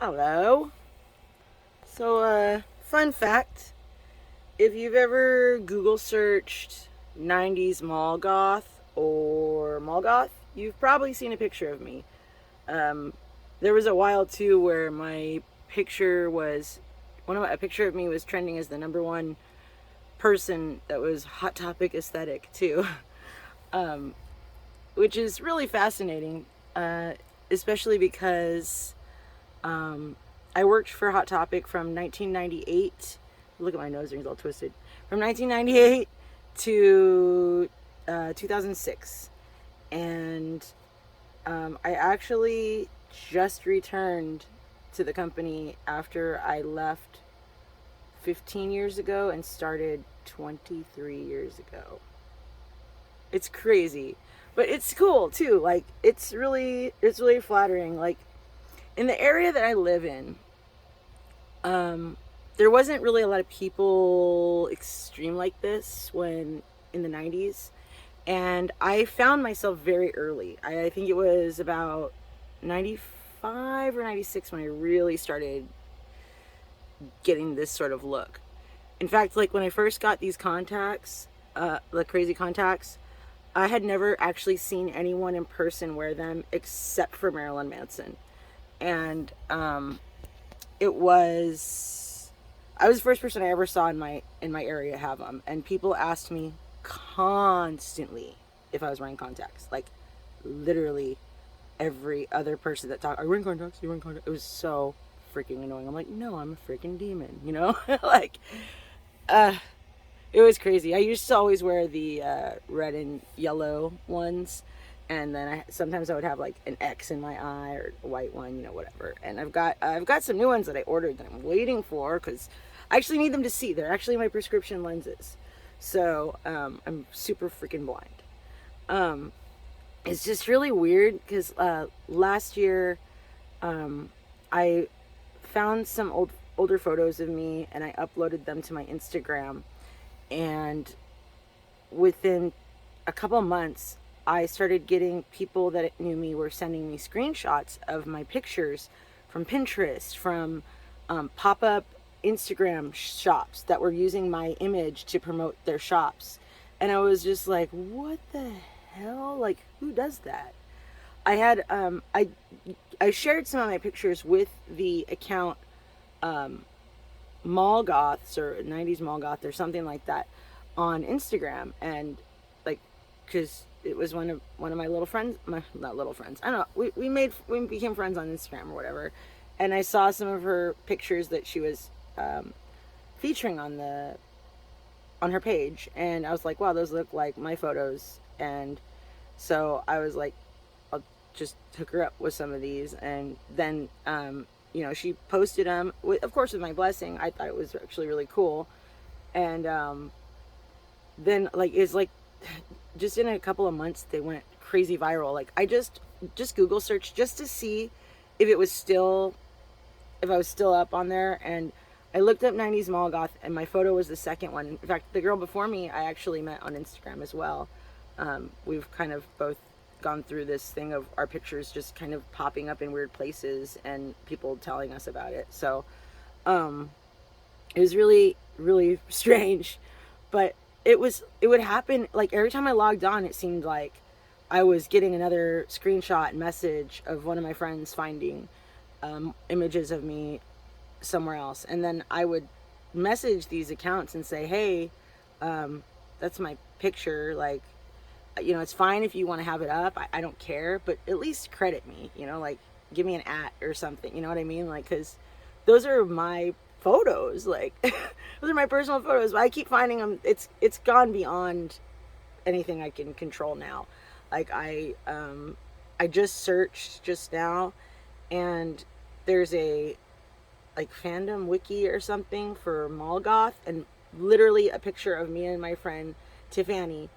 Hello. Fun fact. If you've ever Google searched 90s Mall Goth or Mall Goth, you've probably seen a picture of me. Um, there was a while too where my picture was a picture of me was trending as the number one person that was Hot Topic aesthetic too, um, which is really fascinating, uh, especially because Um, I worked for Hot Topic from 1998. Look at my nose rings all twisted. From 1998 to 2006. And I actually just returned to the company after I left 15 years ago and started 23 years ago. It's crazy. But it's cool too. Like it's really flattering. Like in the area that I live in, um, there wasn't really a lot of people extreme like this when in the 90s. And I found myself very early. I think it was about 95 or 96 when I really started getting this sort of look. In fact, like when I first got these contacts, the crazy contacts, I had never actually seen anyone in person wear them except for Marilyn Manson. And it was I was the first person I ever saw in my area have them, and people asked me constantly if I was wearing contacts. Like literally every other person that talked, "Are you wearing contacts? Are you wearing contacts?" It was so freaking annoying. I'm like, no, I'm a freaking demon, you know. Like, uh, it was crazy. I used to always wear the red and yellow ones, and then sometimes I would have like an X in my eye or a white one, whatever. And I've got some new ones that I ordered that I'm waiting for because I actually need them to see. They're actually my prescription lenses, so I'm super freaking blind. Um, it's just really weird because last year um, I found some older photos of me and I uploaded them to my Instagram, and within a couple months, I started getting people that knew me were sending me screenshots of my pictures from Pinterest, from pop up Instagram shops that were using my image to promote their shops. And I was just like, what the hell? Like, who does that? I had, I shared some of my pictures with the account um, Mall Goths or 90s Mall Goth or something like that on Instagram, and like because it was one of my little friends, my not little friends, I don't know, we became friends on Instagram or whatever, and I saw some of her pictures that she was featuring on her page, and I was like, wow, those look like my photos. And so I was like, I'll just hook her up with some of these. And then she posted them with, of course, with my blessing. I thought it was actually really cool. And then like it's like just in a couple of months they went crazy viral. Like I just Google searched just to see if it was still if I was still up on there, and I looked up 90s Mall Goth, and my photo was the second one. In fact, the girl before me I actually met on Instagram as well. We've kind of both gone through this thing of our pictures just kind of popping up in weird places and people telling us about it. So um, it was really, really strange, but it would happen like every time I logged on. It seemed like I was getting another screenshot message of one of my friends finding images of me somewhere else, and then I would message these accounts and say, hey, that's my picture. Like, it's fine if you want to have it up. I don't care, but at least credit me, like give me an at or something, you know what I mean? Like, because those are my photos, like those are my personal photos, but I keep finding them. It's gone beyond anything I can control now. Like I just searched just now, and there's a like fandom wiki or something for Mall Goth, and literally a picture of me and my friend Tiffany,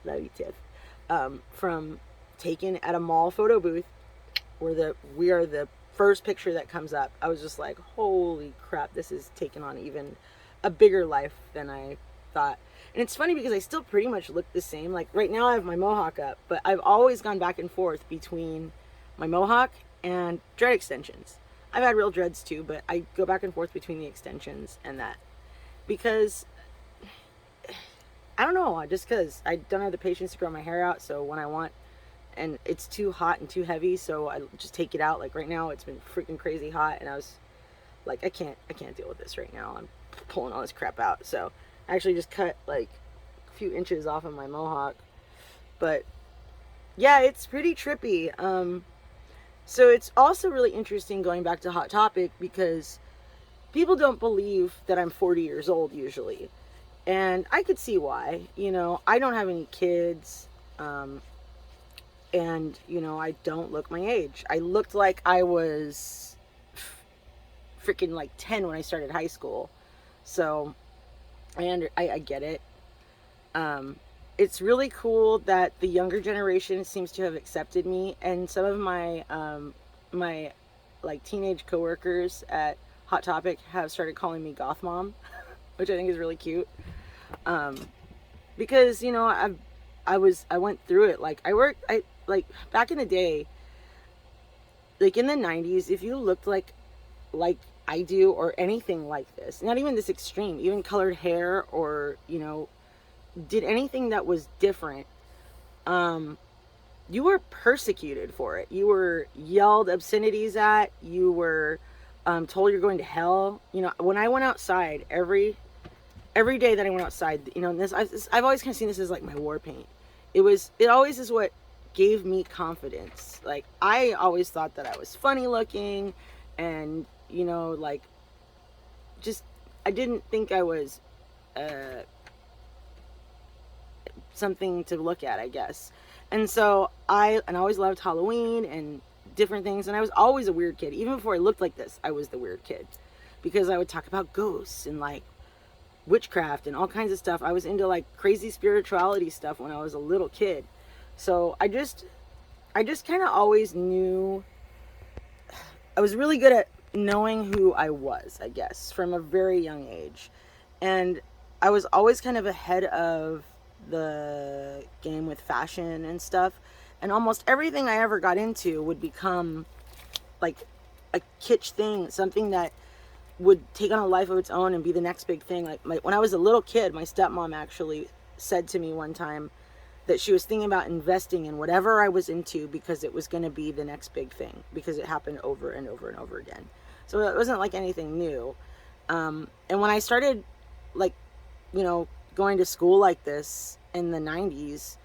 love you, Tiff, from taken at a mall photo booth, where we are the first picture that comes up. I was just like, holy crap, this is taking on even a bigger life than I thought. And it's funny because I still pretty much look the same. Like right now I have my mohawk up, but I've always gone back and forth between my mohawk and dread extensions. I've had real dreads too, but I go back and forth between the extensions and that because I don't know, just because I don't have the patience to grow my hair out. So when I want, and it's too hot and too heavy, so I just take it out. Like right now, it's been freaking crazy hot, and I was like, I can't deal with this right now. I'm pulling all this crap out. So I actually just cut like a few inches off of my mohawk. But yeah, it's pretty trippy. So it's also really interesting going back to Hot Topic because people don't believe that I'm 40 years old usually. And I could see why. You know, I don't have any kids. And, you know, I don't look my age. I looked like I was freaking like 10 when I started high school. So I get it. It's really cool that the younger generation seems to have accepted me, and some of my my like teenage coworkers at Hot Topic have started calling me Goth Mom, which I think is really cute. Because you know I went through it. Like I like back in the day, like in the 90s, if you looked like I do or anything like this, not even this extreme, even colored hair or you know did anything that was different, you were persecuted for it. You were yelled obscenities at. You were told you're going to hell. You know, when I went outside every day that I went outside, you know, I've always kind of seen this as like my war paint. It always is what gave me confidence. Like I always thought that I was funny looking, and you know, like just I didn't think I was something to look at, I guess. And so I always loved Halloween and different things, and I was always a weird kid. Even before I looked like this, I was the weird kid because I would talk about ghosts and like witchcraft and all kinds of stuff. I was into like crazy spirituality stuff when I was a little kid. So I just kind of always knew. I was really good at knowing who I was, I guess, from a very young age. And I was always kind of ahead of the game with fashion and stuff. And almost everything I ever got into would become like a kitsch thing, something that would take on a life of its own and be the next big thing. Like when I was a little kid, my stepmom actually said to me one time that she was thinking about investing in whatever I was into because it was going to be the next big thing, because it happened over and over and over again. So it wasn't like anything new. And when I started like, you know, going to school like this in the 90s,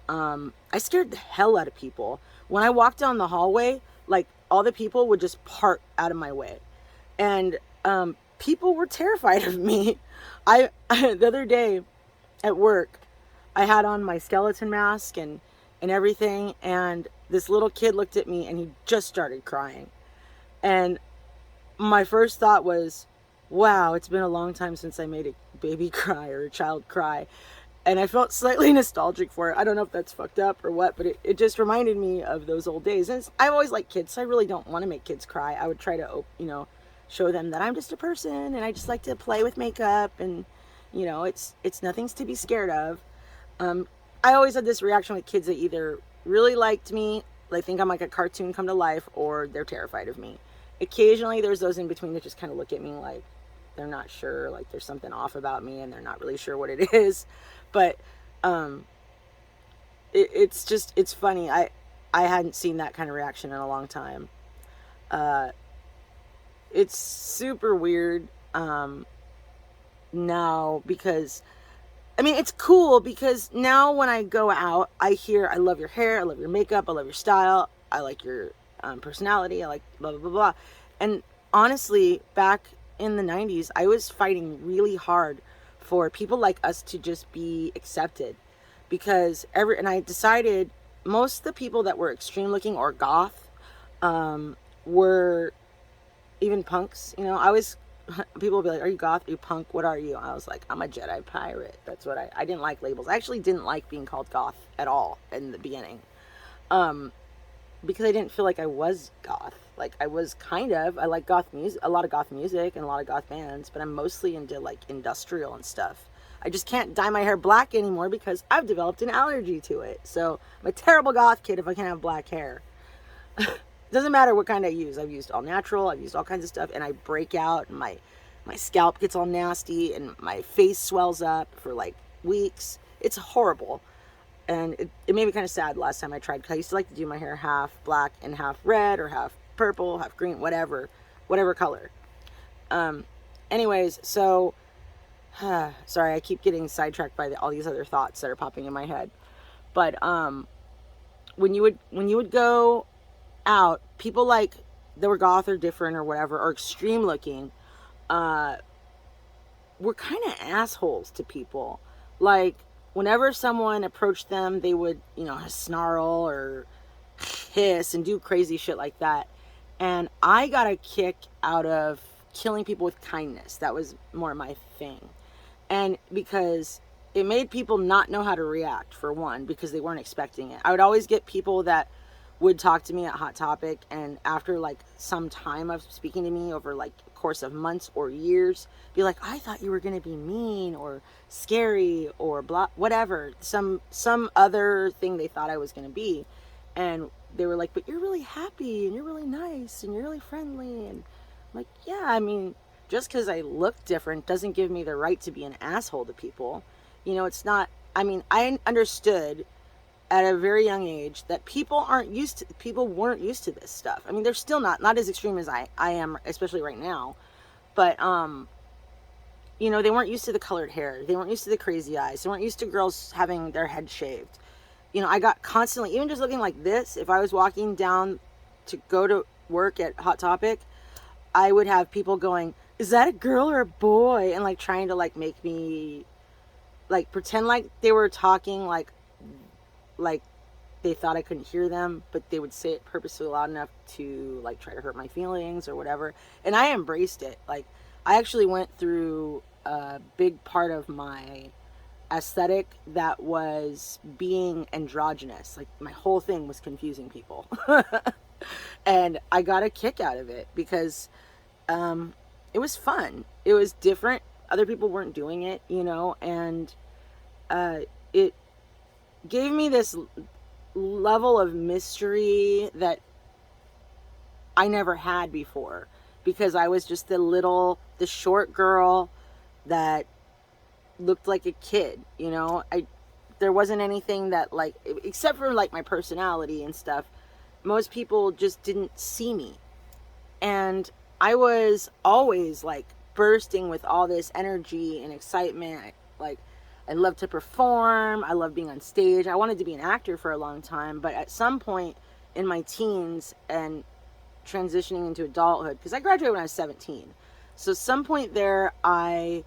I scared the hell out of people. When I walked down the hallway, like all the people would just part out of my way. And people were terrified of me. The other day at work, I had on my skeleton mask and everything, and this little kid looked at me and he just started crying. And my first thought was, wow, it's been a long time since I made a baby cry or a child cry. And I felt slightly nostalgic for it. I don't know if that's fucked up or what, but it just reminded me of those old days. And I've always liked kids, so I really don't want to make kids cry. I would try to, you know, show them that I'm just a person and I just like to play with makeup, and you know, it's nothing's to be scared of. I always had this reaction with kids that either really liked me, they think I'm like a cartoon come to life, or they're terrified of me. Occasionally there's those in between that just kind of look at me like they're not sure, like there's something off about me and they're not really sure what it is. But it's funny. I hadn't seen that kind of reaction in a long time. It's super weird now, because I mean, it's cool because now when I go out, I hear, I love your hair, I love your makeup, I love your style, I like your personality, I like blah, blah, blah, blah. And honestly, back in the 90s, I was fighting really hard for people like us to just be accepted, because and I decided most of the people that were extreme looking or goth were even punks. You know, people would be like, are you goth? Are you punk? What are you? I was like, I'm a Jedi pirate. That's what I didn't like labels. I actually didn't like being called goth at all in the beginning. Because I didn't feel like I was goth. Like I was I like goth music, a lot of goth music and a lot of goth bands, but I'm mostly into like industrial and stuff. I just can't dye my hair black anymore because I've developed an allergy to it. So I'm a terrible goth kid if I can't have black hair. doesn't matter what kind I use. I've used all natural. I've used all kinds of stuff, and I break out, and my scalp gets all nasty, and my face swells up for like weeks. It's horrible, and it made me kind of sad last time I tried, because I used to like to do my hair half black and half red, or half purple, half green, whatever color. Um, anyways, so sorry, I keep getting sidetracked by all these other thoughts that are popping in my head. But when you would go out, people like that were goth or different or whatever, or extreme looking, uh, were kind of assholes to people. Like, whenever someone approached them, they would, snarl or hiss and do crazy shit like that. And I got a kick out of killing people with kindness. That was more my thing. And because it made people not know how to react, for one, because they weren't expecting it. I would always get people that would talk to me at Hot Topic, and after like some time of speaking to me over like a course of months or years, be like, I thought you were going to be mean or scary or blah, whatever, some other thing they thought I was going to be. And they were like, but you're really happy and you're really nice and you're really friendly. And I'm like, yeah, I mean, just because I look different doesn't give me the right to be an asshole to people. It's not, I mean, I understood at a very young age that people weren't used to this stuff. I mean, they're still not as extreme as I am, especially right now. But, they weren't used to the colored hair. They weren't used to the crazy eyes. They weren't used to girls having their head shaved. I got constantly, even just looking like this, if I was walking down to go to work at Hot Topic, I would have people going, is that a girl or a boy? And like trying to like make me like pretend like they were talking like they thought I couldn't hear them, but they would say it purposely loud enough to like try to hurt my feelings or whatever. And I embraced it. Like, I actually went through a big part of my aesthetic that was being androgynous. Like, my whole thing was confusing people. And I got a kick out of it because it was fun. It was different. Other people weren't doing it, and it gave me this level of mystery that I never had before, because I was just the short girl that looked like a kid. There wasn't anything that, like, except for like my personality and stuff, most people just didn't see me. And I was always like bursting with all this energy and excitement. Like, I love to perform. I love being on stage. I wanted to be an actor for a long time, but at some point in my teens and transitioning into adulthood, because I graduated when I was 17. So some point there, I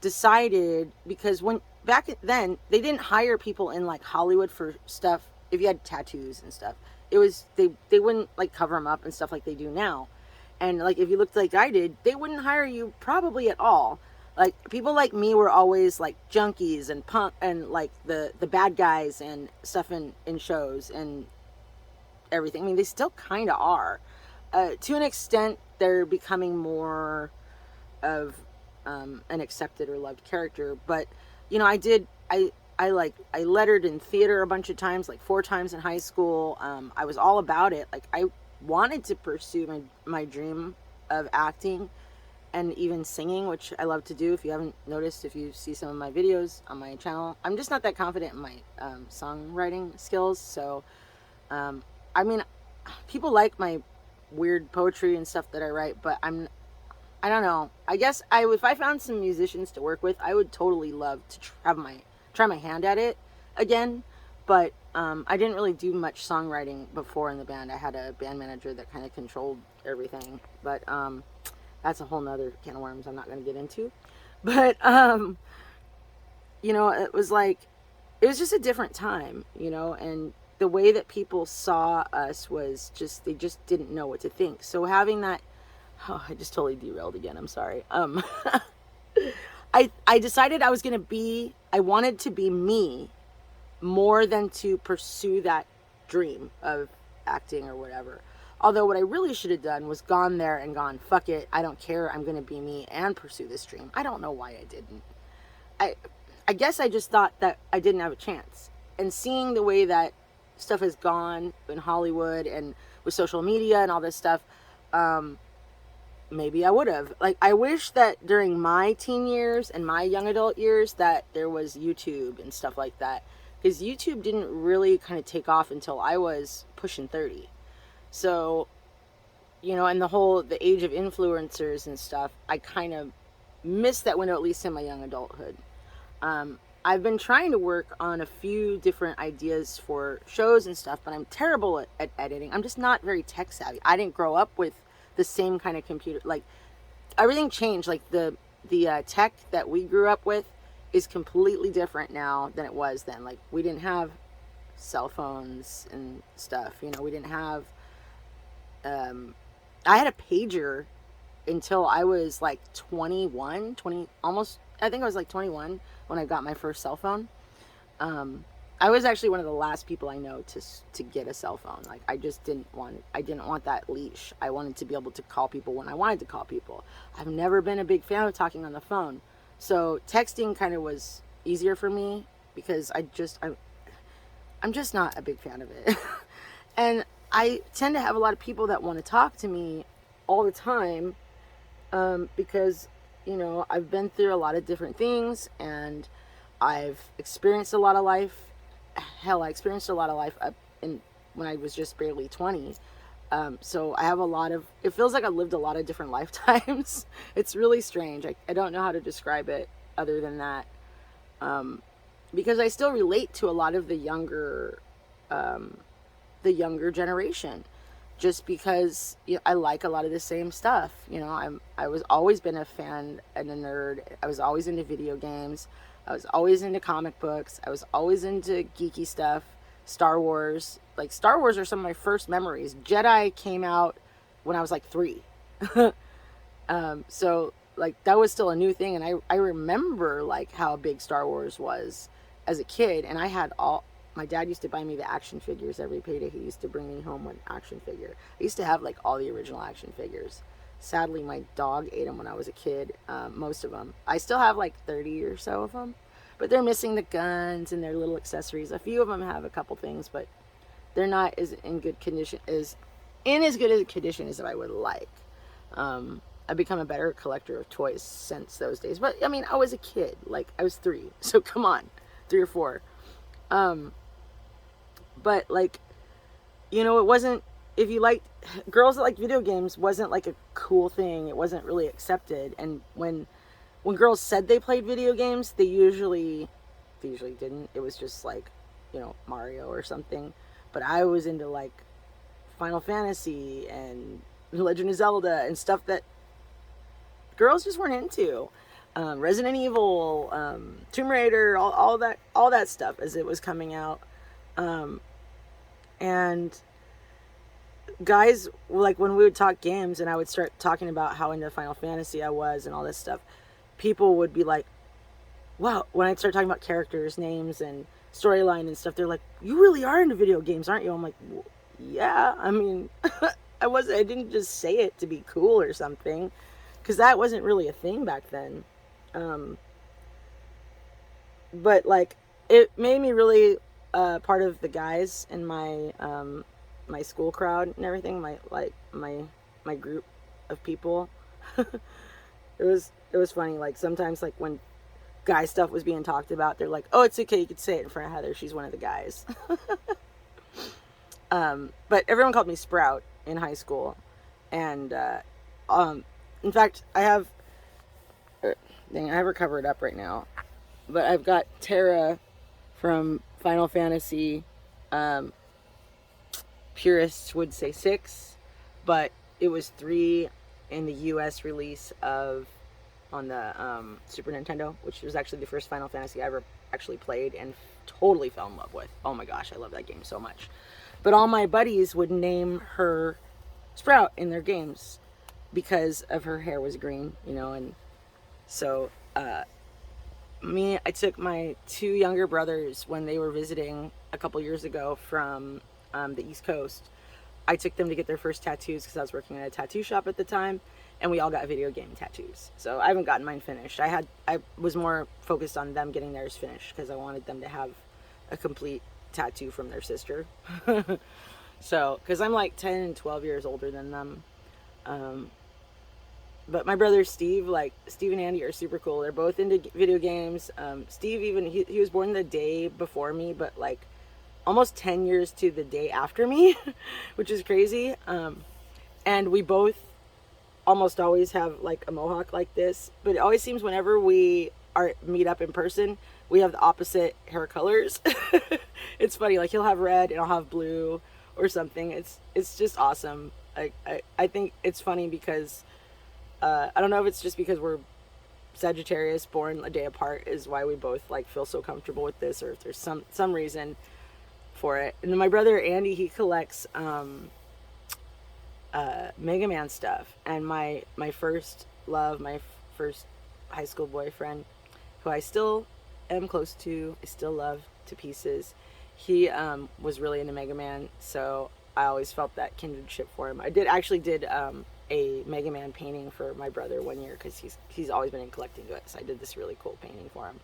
decided, because back then, they didn't hire people in like Hollywood for stuff. If you had tattoos and stuff, it was, they wouldn't like cover them up and stuff like they do now. And like, if you looked like I did, they wouldn't hire you probably at all. Like, people like me were always like junkies and punk and like the bad guys and stuff in shows and everything. I mean, they still kind of are. To an extent, they're becoming more of an accepted or loved character. But, I lettered in theater a bunch of times, like 4 times in high school. I was all about it. Like, I wanted to pursue my dream of acting and even singing, which I love to do. If you haven't noticed, if you see some of my videos on my channel, I'm just not that confident in my songwriting skills. So, I mean, people like my weird poetry and stuff that I write, but I don't know. I guess if I found some musicians to work with, I would totally love to try my hand at it again. But I didn't really do much songwriting before in the band. I had a band manager that kind of controlled everything. But that's a whole nother can of worms I'm not going to get into. But, it was like, it was just a different time, and the way that people saw us was just, they just didn't know what to think. So having that, I just totally derailed again. I'm sorry. I decided I wanted to be me more than to pursue that dream of acting or whatever. Although what I really should have done was gone there and gone, fuck it, I don't care, I'm going to be me and pursue this dream. I don't know why I didn't. I guess I just thought that I didn't have a chance. And seeing the way that stuff has gone in Hollywood and with social media and all this stuff, maybe I would have. Like, I wish that during my teen years and my young adult years that there was YouTube and stuff like that. Because YouTube didn't really kind of take off until I was pushing 30. So, and the age of influencers and stuff, I kind of missed that window, at least in my young adulthood. I've been trying to work on a few different ideas for shows and stuff, but I'm terrible at editing. I'm just not very tech savvy. I didn't grow up with the same kind of computer. Like, everything changed. Like, the tech that we grew up with is completely different now than it was then. Like, we didn't have cell phones and stuff. We didn't have... I had a pager until I was like 21, 20, almost... I think I was like 21 when I got my first cell phone. I was actually one of the last people I know to get a cell phone. Like, I didn't want that leash. I wanted to be able to call people when I wanted to call people. I've never been a big fan of talking on the phone. So texting kind of was easier for me because I'm just not a big fan of it. And I tend to have a lot of people that want to talk to me all the time, because I've been through a lot of different things, and I've experienced a lot of life. Hell, I experienced a lot of life when I was just barely 20. So I have it feels like I've lived a lot of different lifetimes. It's really strange. I don't know how to describe it other than that. Because I still relate to a lot of the younger generation, just because I like a lot of the same stuff. I was always been a fan and a nerd. I was always into video games. I was always into comic books. I was always into geeky stuff. Star Wars. Like, Star Wars are some of my first memories. Jedi came out when I was like 3. So like, that was still a new thing. And I remember like how big Star Wars was as a kid. And my dad used to buy me the action figures every payday. He used to bring me home an action figure. I used to have like all the original action figures. Sadly, my dog ate them when I was a kid, most of them. I still have like 30 or so of them, but they're missing the guns and their little accessories. A few of them have a couple things, but they're not as in good condition as good a condition as I would like. I've become a better collector of toys since those days. But I mean, I was a kid. Like, I was 3, so come on, 3 or 4. But like, it wasn't, if you liked girls that liked video games, wasn't like a cool thing. It wasn't really accepted. And when girls said they played video games, they usually didn't. It was just like, Mario or something. But I was into like Final Fantasy and Legend of Zelda and stuff that girls just weren't into. Resident Evil, Tomb Raider, all that stuff as it was coming out. And guys, like, when we would talk games and I would start talking about how into Final Fantasy I was and all this stuff, people would be like, wow, when I'd start talking about characters, names, and storyline and stuff, they're like, you really are into video games, aren't you? I'm like, well, yeah, I mean, I didn't just say it to be cool or something, because that wasn't really a thing back then. But like, it made me really part of the guys in my my school crowd and everything, my group of people. It was funny. Like, sometimes, like, when guy stuff was being talked about, they're like, oh, it's okay, you could say it in front of Heather, she's one of the guys. But everyone called me Sprout in high school. And in fact, I have her covered up right now, but I've got Terra from Final Fantasy. Purists would say 6, but it was 3 in the US release on the Super Nintendo, which was actually the first Final Fantasy I ever actually played and totally fell in love with. Oh my gosh, I love that game so much. But all my buddies would name her Sprout in their games because of her hair was green, and so I took my 2 younger brothers when they were visiting a couple years ago from the East Coast. I took them to get their first tattoos because I was working at a tattoo shop at the time, and we all got video game tattoos. So I haven't gotten mine finished. I was more focused on them getting theirs finished because I wanted them to have a complete tattoo from their sister. So, because I'm like 10 and 12 years older than them. Um, but my brother Steve, like Steve and Andy, are super cool. They're both into video games. Steve, even he was born the day before me, but like almost 10 years to the day after me, which is crazy. And we both almost always have like a mohawk like this, but it always seems whenever we are meet up in person, we have the opposite hair colors. It's funny, like he'll have red and I'll have blue or something. It's just awesome. I think it's funny because I don't know if it's just because we're Sagittarius, born a day apart, is why we both like feel so comfortable with this, or if there's some reason for it. And then my brother Andy, he collects Mega Man stuff, and my first love, my first high school boyfriend, who I still am close to, I still love to pieces. He was really into Mega Man, so I always felt that kindredship for him. I did a Mega Man painting for my brother one year because he's always been in collecting it. So I did this really cool painting for him.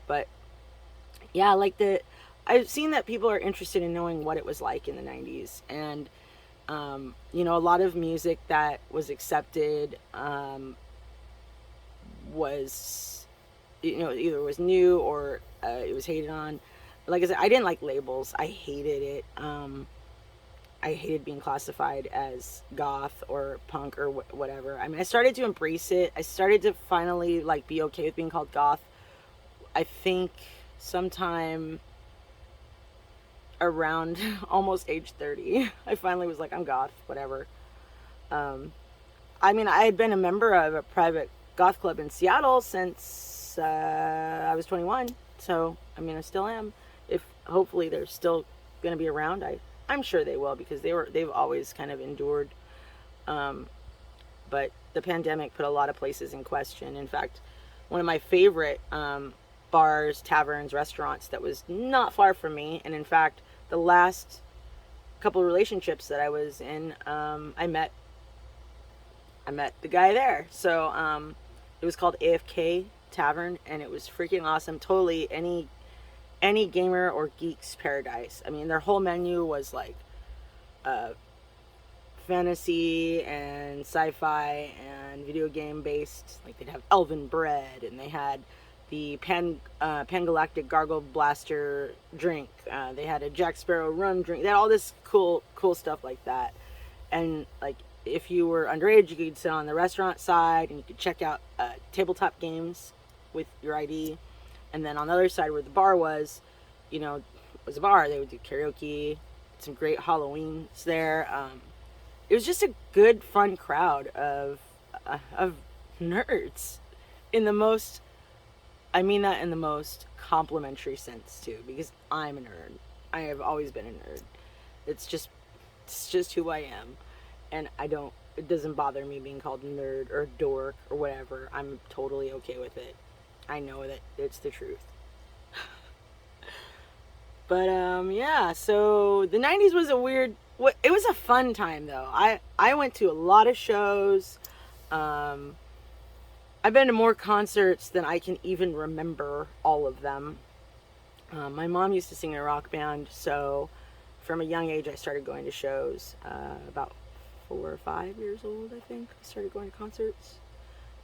But yeah, like I've seen that people are interested in knowing what it was like in the '90s, and a lot of music that was accepted was, either was new or it was hated on. Like I said, I didn't like labels. I hated it. I hated being classified as goth or punk or whatever. I mean, I started to embrace it. I started to finally like be okay with being called goth. I think sometime around almost age 30, I finally was like, I'm goth, whatever. I mean, I had been a member of a private goth club in Seattle since I was 21. So, I mean, I still am. If hopefully they're still going to be around, I'm sure they will, because they've always kind of endured. But the pandemic put a lot of places in question. In fact, one of my favorite bars, taverns, restaurants that was not far from me, and in fact, the last couple of relationships that I was in, I met the guy there. So it was called AFK Tavern, and it was freaking awesome. Totally any gamer or geek's paradise. I mean, their whole menu was like fantasy and sci-fi and video game based. Like they'd have elven bread, and they had the Pangalactic Gargle Blaster drink. They had a Jack Sparrow rum drink. They had all this cool stuff like that. And like if you were underage, you could sit on the restaurant side and you could check out tabletop games with your ID. And then on the other side where the bar was, was a bar. They would do karaoke, some great Halloweens there. It was just a good, fun crowd of nerds in the most, I mean that in the most complimentary sense too, because I'm a nerd. I have always been a nerd. It's just who I am. And it doesn't bother me being called nerd or dork or whatever. I'm totally okay with it. I know that it's the truth. But yeah, so the '90s was it was a fun time though. I went to a lot of shows. I've been to more concerts than I can even remember all of them. My mom used to sing in a rock band, so from a young age I started going to shows. About 4 or 5 years old, I think, I started going to concerts.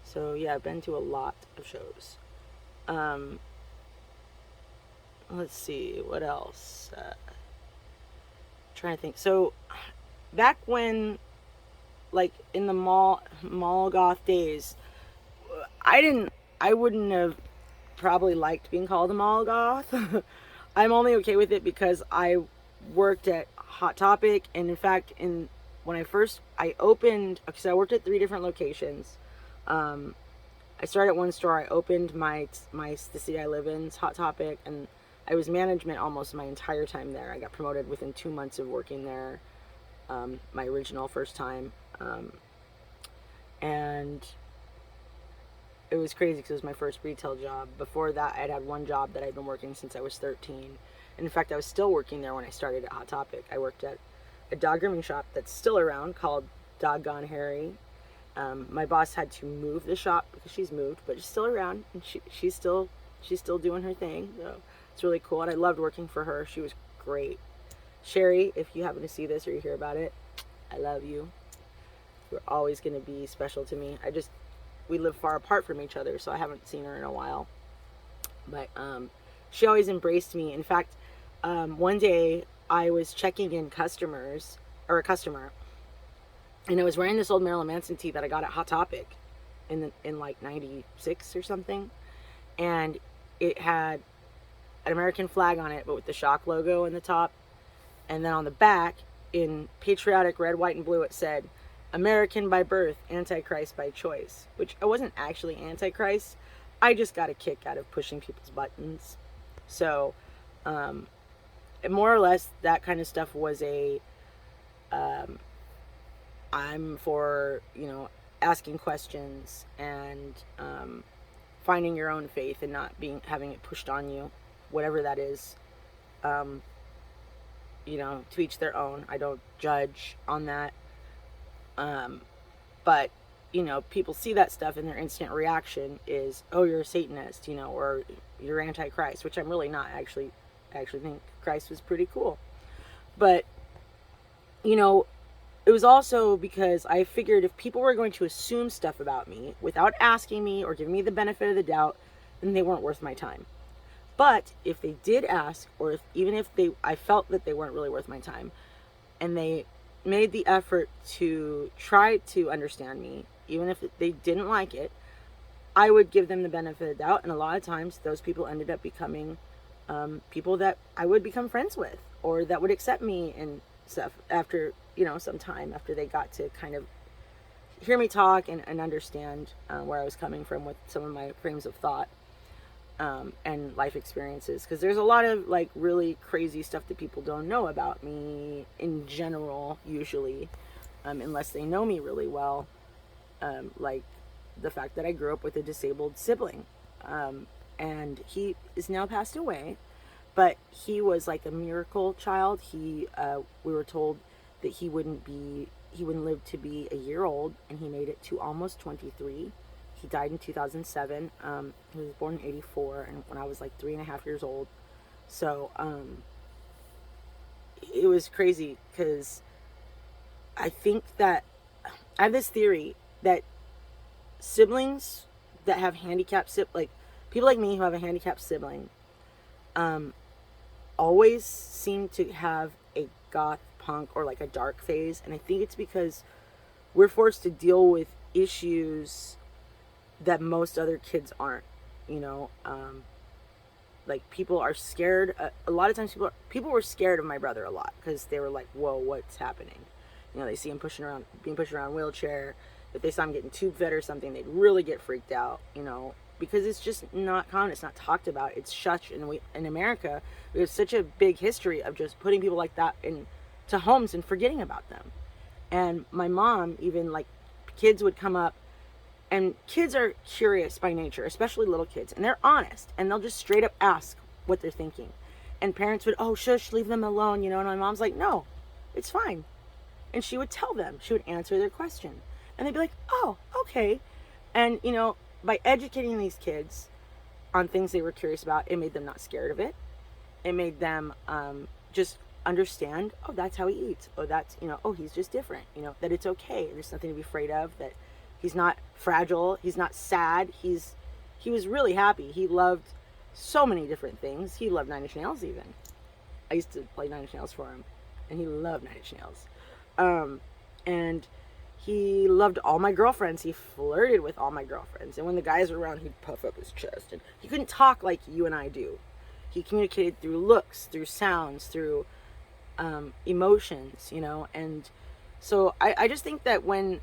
So yeah, I've been to a lot of shows. Let's see, what else? Trying to think. So back when, like in the Mall Goth days, I wouldn't have probably liked being called a Mall Goth. I'm only okay with it because I worked at Hot Topic, and in fact, when I opened, because I worked at 3 different locations. I started at one store. I opened the city I live in's Hot Topic, and I was management almost my entire time there. I got promoted within 2 months of working there, my original first time. And it was crazy because it was my first retail job. Before that, I'd had one job that I'd been working since I was 13. And in fact, I was still working there when I started at Hot Topic. I worked at a dog grooming shop that's still around called Doggone Harry. My boss had to move the shop because she's moved, but she's still around, and she's still doing her thing. So it's really cool, and I loved working for her. She was great. Sherry, if you happen to see this or you hear about it, I love you. You're always going to be special to me. We live far apart from each other, so I haven't seen her in a while. But she always embraced me. In fact, one day I was checking in a customer, and I was wearing this old Marilyn Manson tee that I got at Hot Topic in like 96 or something. And it had an American flag on it, but with the Shock logo in the top. And then on the back, in patriotic red, white, and blue, it said, American by birth, Antichrist by choice. Which I wasn't actually Antichrist. I just got a kick out of pushing people's buttons. So, more or less, that kind of stuff was I'm for, asking questions and finding your own faith and not having it pushed on you, whatever that is. To each their own. I don't judge on that. But, people see that stuff and their instant reaction is, oh, you're a Satanist, or you're Antichrist, which I'm really not. I actually think Christ was pretty cool. But, it was also because I figured if people were going to assume stuff about me without asking me or giving me the benefit of the doubt, then they weren't worth my time. But if they did ask, or even if I felt that they weren't really worth my time, and they made the effort to try to understand me, even if they didn't like it, I would give them the benefit of the doubt. And a lot of times those people ended up becoming people that I would become friends with, or that would accept me and stuff after, some time, after they got to kind of hear me talk and understand where I was coming from with some of my frames of thought. And life experiences, because there's a lot of like really crazy stuff that people don't know about me in general, usually, unless they know me really well, like the fact that I grew up with a disabled sibling, and he is now passed away, but he was like a miracle child. We were told that he wouldn't live to be a year old, and he made it to almost 23. He died in 2007. He was born in 84, and when I was like 3.5 years old. So, it was crazy, because I think that I have this theory that siblings that have handicapped people like me who have a handicapped sibling, always seem to have a goth punk or like a dark phase. And I think it's because we're forced to deal with issues that most other kids aren't, like people are scared. A lot of times people were scared of my brother a lot, because they were like, whoa, what's happening? They see him being pushed around a wheelchair. If they saw him getting tube fed or something, they'd really get freaked out, because it's just not common. It's not talked about. It's shushed. And in America, we have such a big history of just putting people like that into homes and forgetting about them. And my mom, even like kids would come up, and kids are curious by nature, especially little kids, and they're honest, and they'll just straight up ask what they're thinking. And parents would, oh, shush, leave them alone, and my mom's like, no, it's fine. And she would tell them, she would answer their question, and they'd be like, oh, okay. And, by educating these kids on things they were curious about, it made them not scared of it. It made them just understand, oh, that's how he eats. Oh, that's, oh, he's just different, that it's okay. There's nothing to be afraid of, that he's not fragile. He's not sad. He was really happy. He loved so many different things. He loved Nine Inch Nails even. I used to play Nine Inch Nails for him, and he loved Nine Inch Nails. And he loved all my girlfriends. He flirted with all my girlfriends. And when the guys were around, he'd puff up his chest. And he couldn't talk like you and I do. He communicated through looks, through sounds, through emotions, And so I just think that when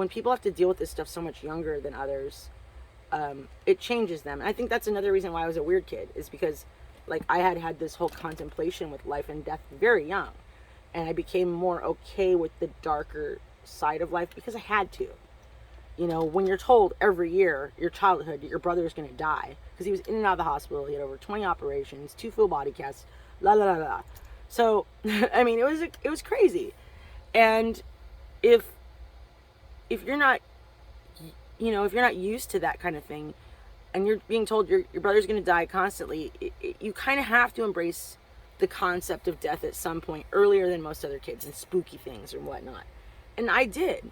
people have to deal with this stuff so much younger than others, it changes them. And I think that's another reason why I was a weird kid, is because like I had this whole contemplation with life and death very young, and I became more okay with the darker side of life because I had to. When you're told every year, your childhood, your brother is going to die, because he was in and out of the hospital, he had over 20 operations, 2 full body casts, la la la la. So, I mean, it was crazy. And if you're not, if you're not used to that kind of thing, and you're being told your brother's going to die constantly, you kind of have to embrace the concept of death at some point earlier than most other kids, and spooky things or whatnot. And I did.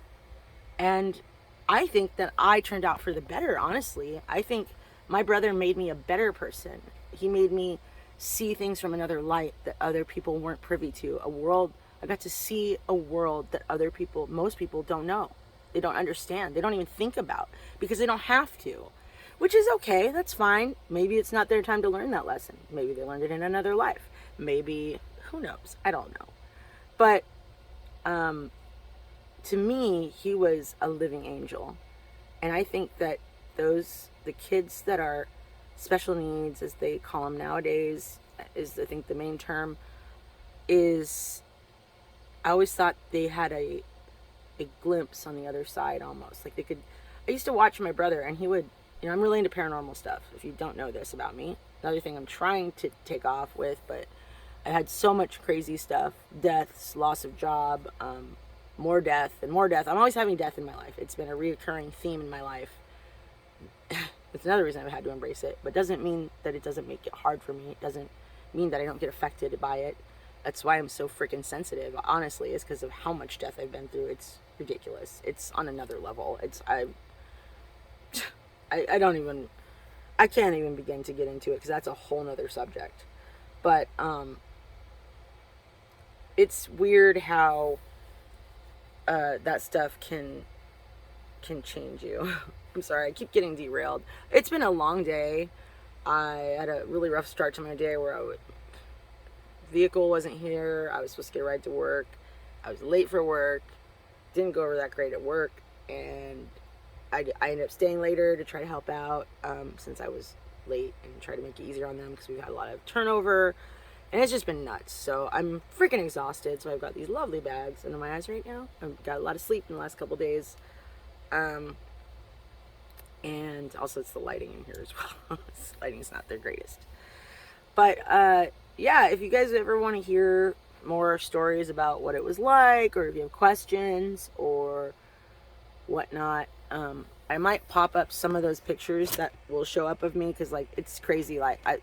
And I think that I turned out for the better, honestly. I think my brother made me a better person. He made me see things from another light that other people weren't privy to. I got to see a world that most people don't know. They don't understand. They don't even think about, because they don't have to, which is okay. That's fine. Maybe it's not their time to learn that lesson. Maybe they learned it in another life. Maybe, who knows? I don't know. But to me, he was a living angel. And I think that the kids that are special needs, as they call them nowadays, is, I think, the main term, is, I always thought they had a glimpse on the other side, almost. Like, I used to watch my brother, and he would, I'm really into paranormal stuff, if you don't know this about me. Another thing I'm trying to take off with, but I had so much crazy stuff, deaths, loss of job, more death and more death. I'm always having death in my life. It's been a reoccurring theme in my life. It's another reason I've had to embrace it, but doesn't mean that it doesn't make it hard for me. It doesn't mean that I don't get affected by it. That's why I'm so freaking sensitive, honestly, is because of how much death I've been through. It's ridiculous. It's on another level. I can't even begin to get into it, because that's a whole nother subject. But it's weird how that stuff can change you. I'm sorry, I keep getting derailed. It's been a long day. I had a really rough start to my day where vehicle wasn't here. I was supposed to get a ride to work. I was late for work. Didn't go over that great at work, and I ended up staying later to try to help out since I was late, and try to make it easier on them, because we've had a lot of turnover, and it's just been nuts. So I'm freaking exhausted. So I've got these lovely bags under my eyes right now. I've got a lot of sleep in the last couple days, and also it's the lighting in here as well. This lighting's not the greatest, but yeah, if you guys ever want to hear more stories about what it was like, or if you have questions or whatnot, I might pop up some of those pictures that will show up of me, because like, it's crazy. Like, I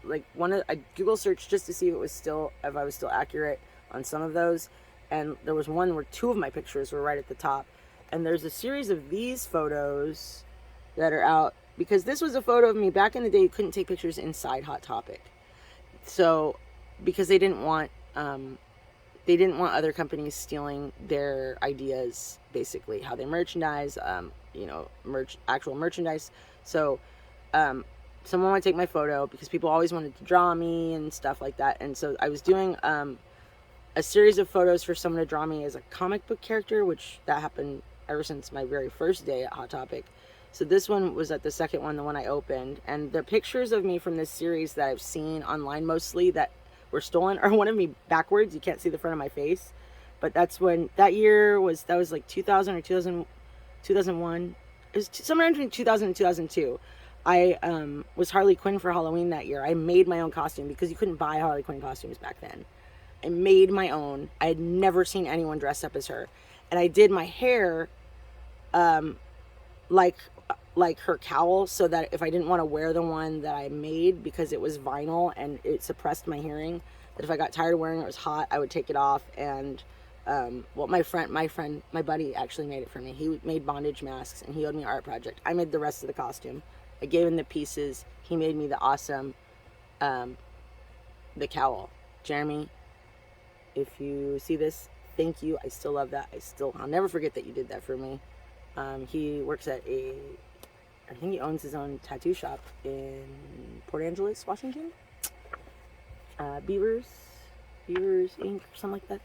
Google searched just to see if I was still accurate on some of those, and there was one where 2 of my pictures were right at the top. And there's a series of these photos that are out, because this was a photo of me back in the day. You couldn't take pictures inside Hot Topic, so because they didn't want other companies stealing their ideas, basically how they merchandise, actual merchandise. So someone wanted to take my photo, because people always wanted to draw me and stuff like that. And so I was doing a series of photos for someone to draw me as a comic book character, which that happened ever since my very first day at Hot Topic. So this one was at the second one, the one I opened, and the pictures of me from this series that I've seen online mostly that were stolen are one of me backwards. You can't see the front of my face, but that's when that was like 2000 or 2001. It was somewhere between 2000 and 2002. I was Harley Quinn for Halloween that year. I made my own costume, because you couldn't buy Harley Quinn costumes back then. I made my own. I had never seen anyone dress up as her, and I did my hair like her cowl, so that if I didn't want to wear the one that I made, because it was vinyl and it suppressed my hearing, that if I got tired of wearing it, it was hot, I would take it off. And my buddy actually made it for me. He made bondage masks, and he owed me an art project. I made the rest of the costume. I gave him the pieces. He made me the awesome the cowl. Jeremy, if you see this, thank you. I still love that. I'll never forget that you did that for me. He works at I think he owns his own tattoo shop in Port Angeles, Washington. Beavers Inc. or something like that.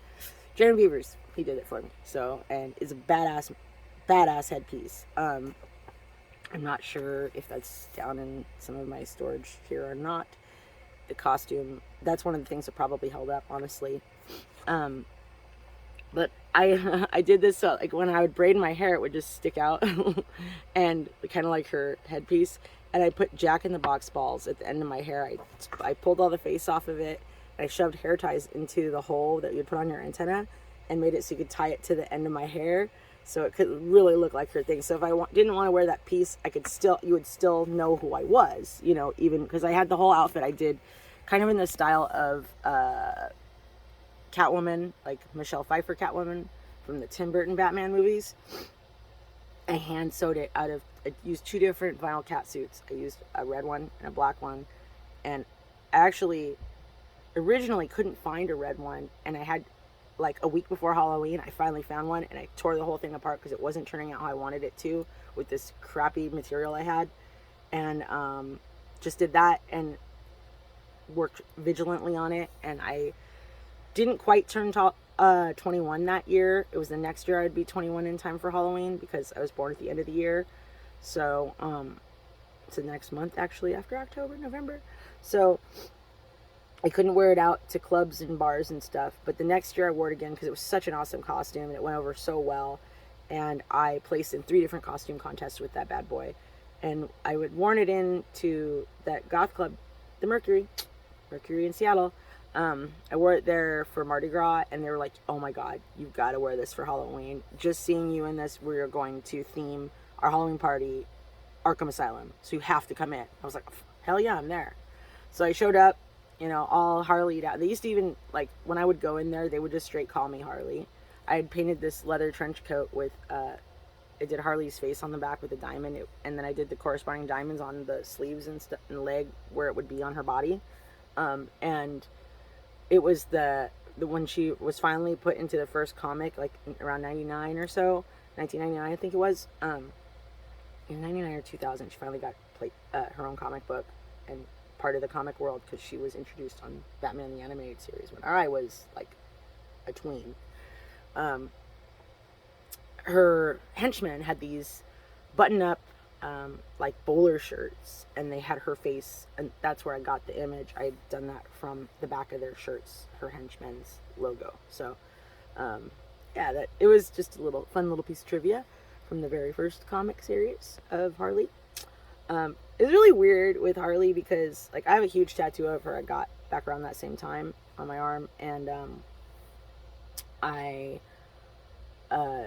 Jeremy Beavers, he did it for me. So, and it's a badass headpiece. I'm not sure if that's down in some of my storage here or not. The costume, that's one of the things that probably held up, honestly. But I did this so, like, when I would braid my hair, it would just stick out, and kind of like her headpiece. And I put Jack in the Box balls at the end of my hair. I pulled all the face off of it, and I shoved hair ties into the hole that you'd put on your antenna, and made it so you could tie it to the end of my hair, so it could really look like her thing. So if I didn't want to wear that piece, you would still know who I was, even because I had the whole outfit. I did kind of in the style of Catwoman, like Michelle Pfeiffer Catwoman from the Tim Burton Batman movies. I hand sewed it out of, I used 2 different vinyl cat suits. I used a red one and a black one. And I actually originally couldn't find a red one. And I had, like, a week before Halloween, I finally found one. And I tore the whole thing apart because it wasn't turning out how I wanted it to with this crappy material I had. And just did that and worked vigilantly on it. And I didn't quite turn 21 that year. It was the next year I'd be 21 in time for Halloween because I was born at the end of the year. So it's the next month, actually, after October, November. So I couldn't wear it out to clubs and bars and stuff. But the next year I wore it again because it was such an awesome costume and it went over so well. And I placed in 3 different costume contests with that bad boy. And I would worn it into that goth club, the Mercury in Seattle. I wore it there for Mardi Gras, and they were like, oh my god, you've got to wear this for Halloween. Just seeing you in this, we're going to theme our Halloween party Arkham Asylum, so you have to come in. I was like, hell yeah, I'm there. So I showed up, you know, all Harley'd out. They used to even, like, when I would go in there, they would just straight call me Harley. I had painted this leather trench coat with, I did Harley's face on the back with a diamond, and then I did the corresponding diamonds on the sleeves and leg where it would be on her body. And it was the when she was finally put into the first comic, like around 99 or so, 1999 I think it was, in 99 or 2000 she finally got her own comic book and part of the comic world because she was introduced on Batman the Animated Series when I was like a tween. Her henchmen had these button up like bowler shirts, and they had her face, and that's where I got the image. I had done that from the back of their shirts, her henchmen's logo. So yeah, that it was just a fun little piece of trivia from the very first comic series of Harley. It was really weird with Harley because, like, I have a huge tattoo of her I got back around that same time on my arm, and I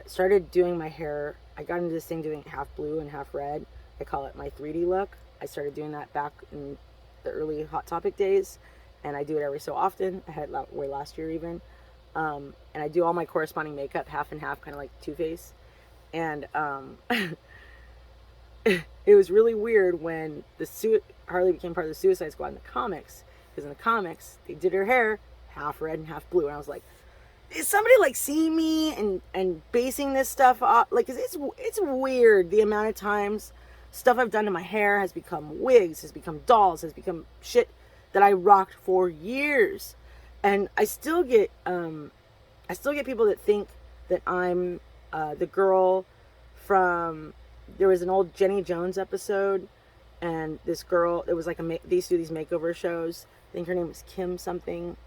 started doing my hair. I got into this thing doing half blue and half red. I call it my 3D look. I started doing that back in the early Hot Topic days, and I do it every so often. I had it way last year even. And I do all my corresponding makeup half and half, kind of like Two-Face. And it was really weird when Harley became part of the Suicide Squad in the comics, because in the comics they did her hair half red and half blue, and I was like, is somebody like seeing me and basing this stuff off? Like, it's weird the amount of times stuff I've done to my hair has become wigs, has become dolls, has become shit that I rocked for years, and I still get people that think that I'm the girl from, there was an old Jenny Jones episode, and this girl, it was like they used to do these makeover shows. I think her name was Kim something.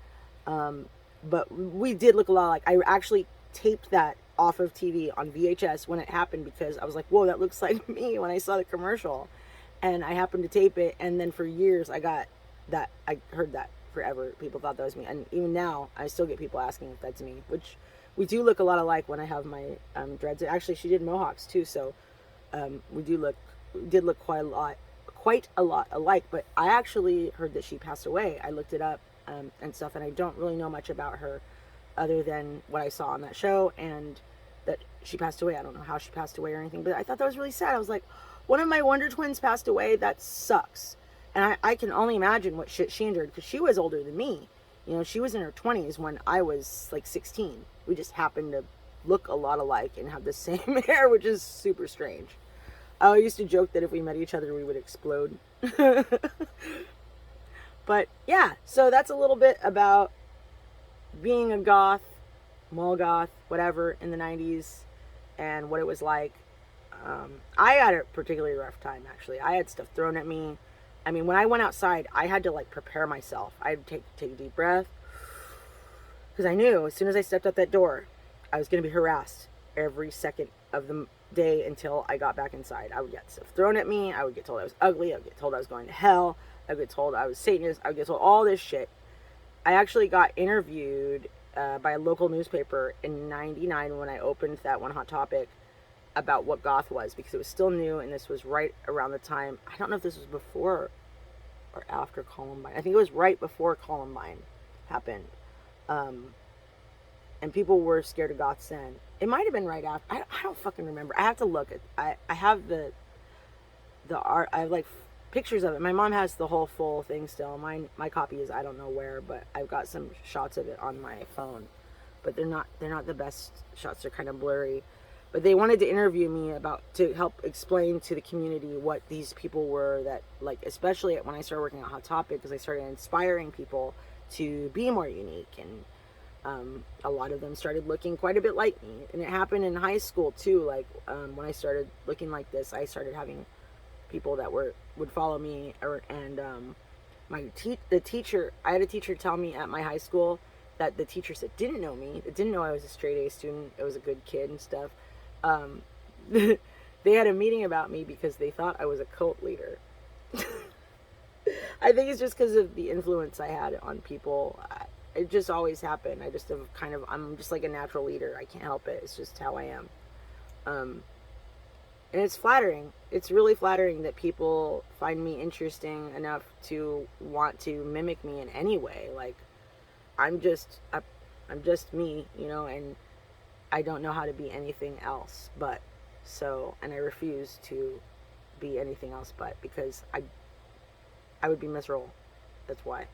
But we did look a lot like, I actually taped that off of TV on VHS when it happened, because I was like, whoa, that looks like me when I saw the commercial. And I happened to tape it, and then for years I heard that forever. People thought that was me, and even now I still get people asking if that's me, which we do look a lot alike when I have my dreads. Actually, she did mohawks too, so we did look quite a lot alike. But I actually heard that she passed away. I looked it up and stuff, and I don't really know much about her other than what I saw on that show, and that she passed away. I don't know how she passed away or anything, but I thought that was really sad. I was like, one of my Wonder Twins passed away. That sucks. And I can only imagine what shit she endured, because she was older than me. You know, she was in her 20s when I was like 16. We just happened to look a lot alike and have the same hair, which is super strange. I used to joke that if we met each other, we would explode. But yeah, so that's a little bit about being a goth, mall goth, whatever, in the 90s, and what it was like. I had a particularly rough time, actually. I had stuff thrown at me. I mean, when I went outside, I had to, like, prepare myself. I had to take a deep breath, because I knew as soon as I stepped out that door, I was going to be harassed every second of the day until I got back inside. I would get stuff thrown at me. I would get told I was ugly. I would get told I was going to hell. I would get told I was Satanist. I would get told all this shit. I actually got interviewed by a local newspaper in 99 when I opened that one Hot Topic about what goth was, because it was still new, and this was right around the time, I don't know if this was before or after Columbine. I think it was right before Columbine happened. Um, and people were scared of goths then. It might have been right after. I don't fucking remember. I have to look at. I have the art. I have like pictures of it. My mom has the whole full thing still. My copy is I don't know where, but I've got some shots of it on my phone. But they're not the best shots. They're kind of blurry. But they wanted to interview me about to help explain to the community what these people were that like, especially when I started working at Hot Topic, because I started inspiring people to be more unique, and a lot of them started looking quite a bit like me. And it happened in high school too. Like when I started looking like this, I started having people that would follow me, and the teacher. I had a teacher tell me at my high school that the teachers that didn't know me, that didn't know I was a straight A student, I was a good kid and stuff. Um, they had a meeting about me because they thought I was a cult leader. I think it's just because of the influence I had on people. It just always happened. I just have I'm just like a natural leader. I can't help it. It's just how I am. And it's flattering. It's really flattering that people find me interesting enough to want to mimic me in any way. Like, I'm just me, and I don't know how to be anything else but. So, and I refuse to be anything else but, because I would be miserable. That's why.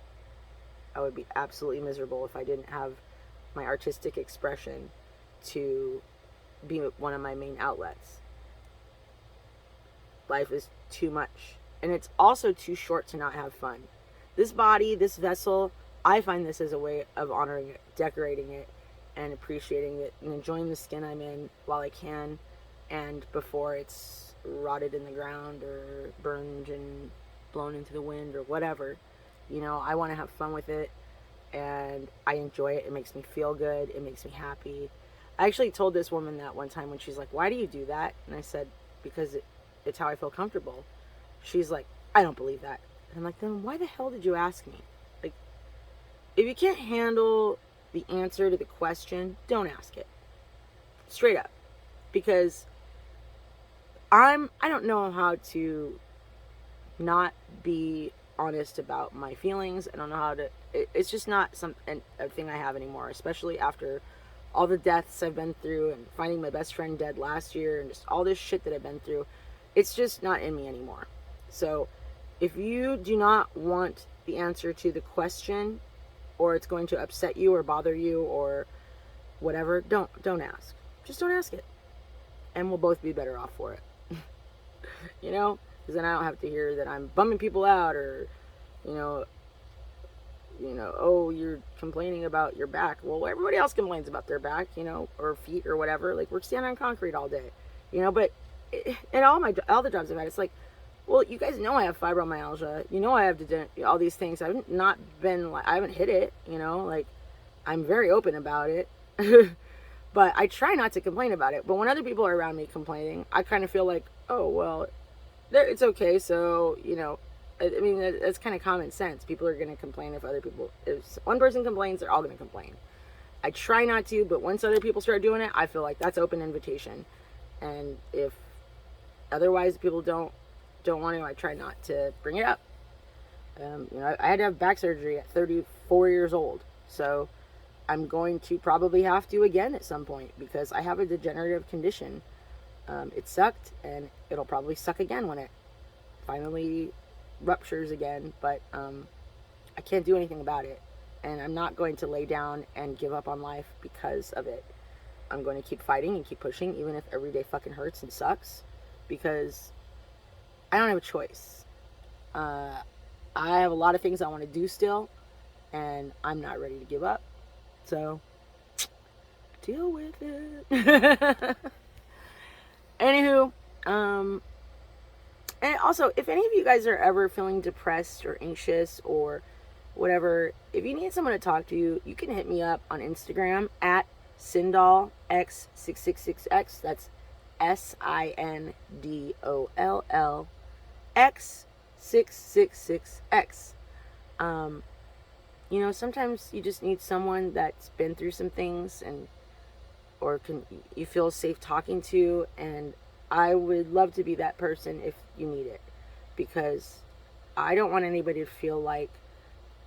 I would be absolutely miserable if I didn't have my artistic expression to be one of my main outlets. Life is too much. And it's also too short to not have fun. This body, this vessel, I find this as a way of honoring it, decorating it, and appreciating it, and enjoying the skin I'm in while I can, and before it's rotted in the ground or burned and blown into the wind or whatever. I want to have fun with it, and I enjoy it. It makes me feel good. It makes me happy. I actually told this woman that one time when she's like, "Why do you do that?" And I said, "Because it's how I feel comfortable." She's like, "I don't believe that." And I'm like, "Then why the hell did you ask me? Like, if you can't handle the answer to the question, don't ask it. Straight up. Because I don't know how to not be honest about my feelings. I don't know how to, it's just not a thing I have anymore, especially after all the deaths I've been through and finding my best friend dead last year and just all this shit that I've been through. It's just not in me anymore. So if you do not want the answer to the question, or it's going to upset you or bother you or whatever, don't ask. Just don't ask it. And we'll both be better off for it. Because then I don't have to hear that I'm bumming people out, or oh, you're complaining about your back. Well, everybody else complains about their back, or feet or whatever. Like, we're standing on concrete all day, but in all the jobs I've had, it's like, well, you guys know I have fibromyalgia. I have all these things. I haven't hid it, like, I'm very open about it. But I try not to complain about it. But when other people are around me complaining, I kind of feel like, oh, well, it's okay. So, I mean, that's kind of common sense. People are going to complain if one person complains, they're all going to complain. I try not to, but once other people start doing it, I feel like that's open invitation. And if otherwise people don't want to, I try not to bring it up. I had to have back surgery at 34 years old. So I'm going to probably have to again at some point, because I have a degenerative condition. It sucked, and it'll probably suck again when it finally ruptures again, but I can't do anything about it, and I'm not going to lay down and give up on life because of it. I'm going to keep fighting and keep pushing, even if every day fucking hurts and sucks, because I don't have a choice. I have a lot of things I want to do still, and I'm not ready to give up. So, deal with it. Anywho, and also, if any of you guys are ever feeling depressed or anxious or whatever, if you need someone to talk to, you can hit me up on Instagram at SindolX666X. That's SINDOLLX666X. Sometimes you just need someone that's been through some things, or you feel safe talking to, and I would love to be that person if you need it, because I don't want anybody to feel like,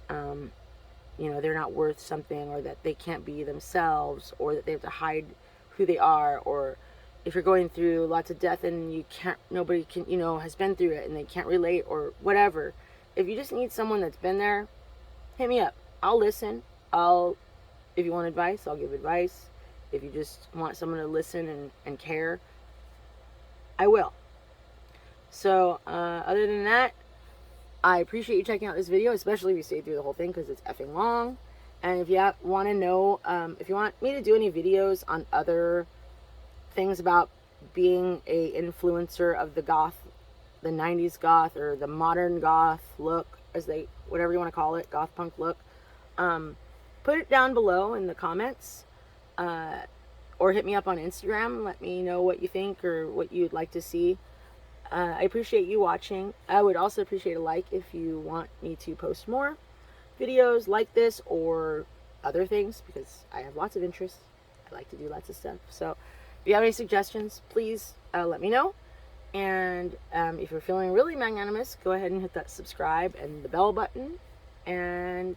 you know, they're not worth something, or that they can't be themselves, or that they have to hide who they are, or if you're going through lots of death and you can't, nobody can, you know, has been through it and they can't relate or whatever. If you just need someone that's been there, hit me up. I'll listen. If you want advice, I'll give advice. If you just want someone to listen and care, I will. So, other than that, I appreciate you checking out this video, especially if you stayed through the whole thing, because it's effing long. And if you want to know, if you want me to do any videos on other things about being a influencer of the goth, the 90s goth, or the modern goth look, as they, whatever you want to call it, goth punk look, put it down below in the comments, or hit me up on Instagram. Let me know what you think or what you'd like to see. I appreciate you watching. I would also appreciate a like if you want me to post more videos like this or other things, because I have lots of interests. I like to do lots of stuff. So if you have any suggestions, please let me know. And if you're feeling really magnanimous, go ahead and hit that subscribe and the bell button. And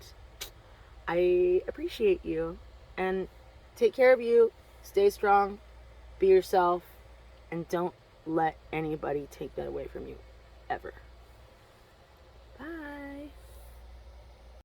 I appreciate you. And take care of you. Stay strong. Be yourself. And don't let anybody take that away from you, ever. Bye.